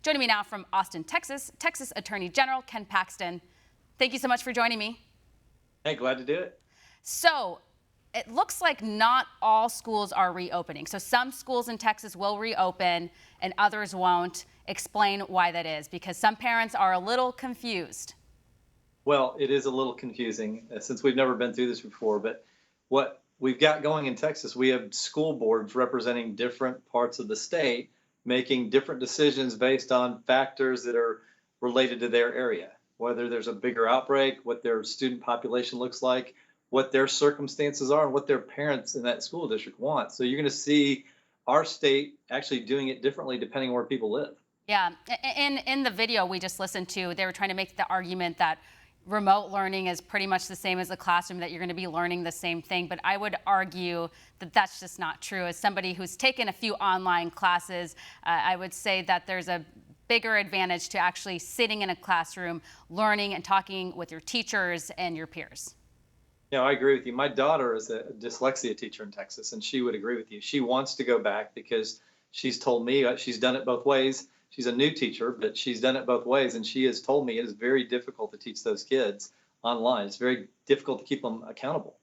Joining me now from Austin, Texas, Texas Attorney General Ken Paxton. Thank you so much for joining me. Hey, glad to do it. So it looks like not all schools are reopening. So some schools in Texas will reopen and others won't. Explain why that is, because some parents are a little confused. Well, it is a little confusing since we've never been through this before, but what we've got going in Texas, we have school boards representing different parts of the state, making different decisions based on factors that are related to their area, whether there's a bigger outbreak, what their student population looks like, what their circumstances are, and what their parents in that school district want. So you're going to see our state actually doing it differently depending on where people live. Yeah, in the video we just listened to, they were trying to make the argument that remote learning is pretty much the same as the classroom, that you're going to be learning the same thing. But I would argue that that's just not true. As somebody who's taken a few online classes, I would say that there's a bigger advantage to actually sitting in a classroom, learning and talking with your teachers and your peers. Yeah, I agree with you. My daughter is a dyslexia teacher in Texas, and she would agree with you. She wants to go back because she's told me she's done it both ways. She's a new teacher, but she's done it both ways, and she has told me it is very difficult to teach those kids online. It's very difficult to keep them accountable.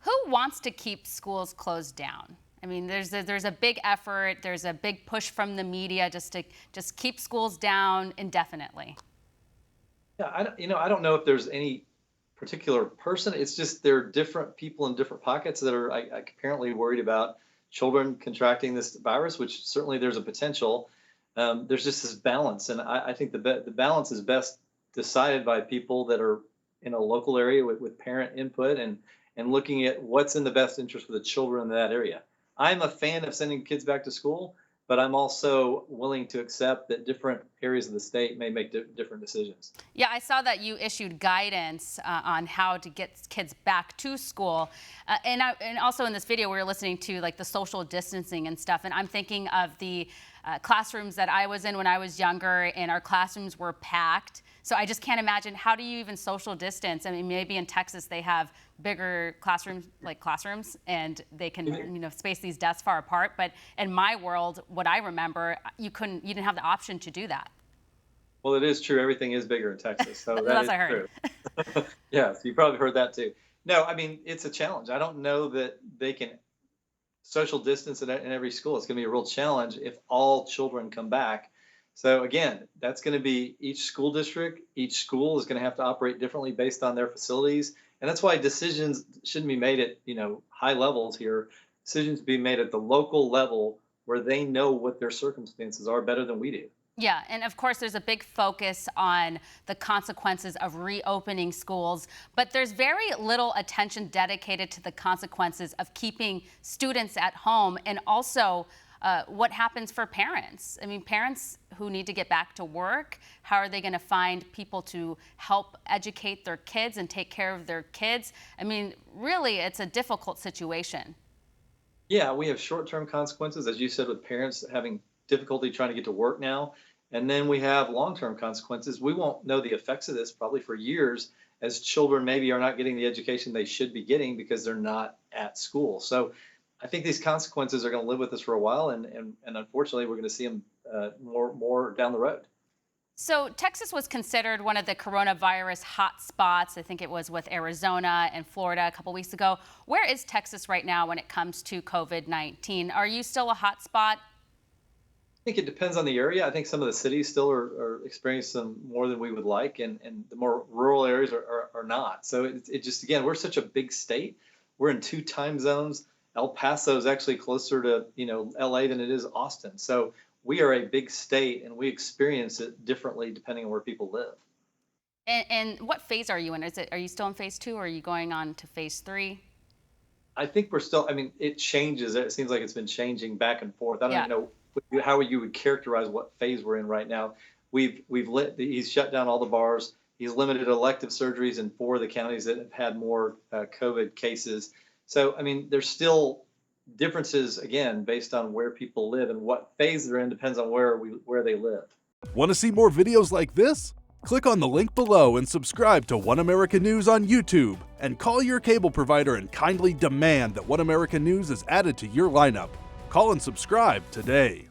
Who wants to keep schools closed down? I mean, there's a big effort, there's a big push from the media just to keep schools down indefinitely. Yeah, I don't know if there's any particular person. It's just there are different people in different pockets that are apparently worried about children contracting this virus, which certainly there's a potential. There's just this balance, and I think the balance is best decided by people that are in a local area with parent input and looking at what's in the best interest for the children in that area. I'm a fan of sending kids back to school, but I'm also willing to accept that different areas of the state may make different decisions. Yeah, I saw that you issued guidance on how to get kids back to school. And also in this video, we were listening to like the social distancing and stuff. And I'm thinking of the classrooms that I was in when I was younger, and our classrooms were packed. So I just can't imagine, how do you even social distance? I mean, maybe in Texas they have bigger classrooms, and they can space these desks far apart. But in my world, what I remember, you didn't have the option to do that. Well, it is true. Everything is bigger in Texas, so that is I heard. True. Yes, you probably heard that too. No, I mean, it's a challenge. I don't know that they can social distance in every school. It's going to be a real challenge if all children come back. So again, that's going to be each school district, each school is going to have to operate differently based on their facilities. And that's why decisions shouldn't be made at, high levels here. Decisions be made at the local level where they know what their circumstances are better than we do. Yeah, and of course there's a big focus on the consequences of reopening schools, but there's very little attention dedicated to the consequences of keeping students at home, and also what happens for parents. I mean, parents who need to get back to work, how are they going to find people to help educate their kids and take care of their kids? I mean, really, it's a difficult situation. Yeah, we have short-term consequences, as you said, with parents having difficulty trying to get to work now. And then we have long-term consequences. We won't know the effects of this probably for years, as children maybe are not getting the education they should be getting because they're not at school. So I think these consequences are going to live with us for a while, and unfortunately, we're going to see them more down the road. So Texas was considered one of the coronavirus hot spots. I think it was with Arizona and Florida a couple weeks ago. Where is Texas right now when it comes to COVID-19? Are you still a hot spot? I think it depends on the area. I think some of the cities still are experiencing more than we would like, and the more rural areas are not. So it just, again, we're such a big state. We're in 2 time zones. El Paso is actually closer to LA than it is Austin. So we are a big state, and we experience it differently depending on where people live. And what phase are you in? Are you still in phase 2, or are you going on to phase 3? I think we're still. I mean, it changes. It seems like it's been changing back and forth. I don't even know how you would characterize what phase we're in right now. He's shut down all the bars. He's limited elective surgeries in 4 of the counties that have had more COVID cases. So, I mean, there's still differences, again, based on where people live, and what phase they're in depends on where they live. Want to see more videos like this? Click on the link below and subscribe to One America News on YouTube, and call your cable provider and kindly demand that One America News is added to your lineup. Call and subscribe today.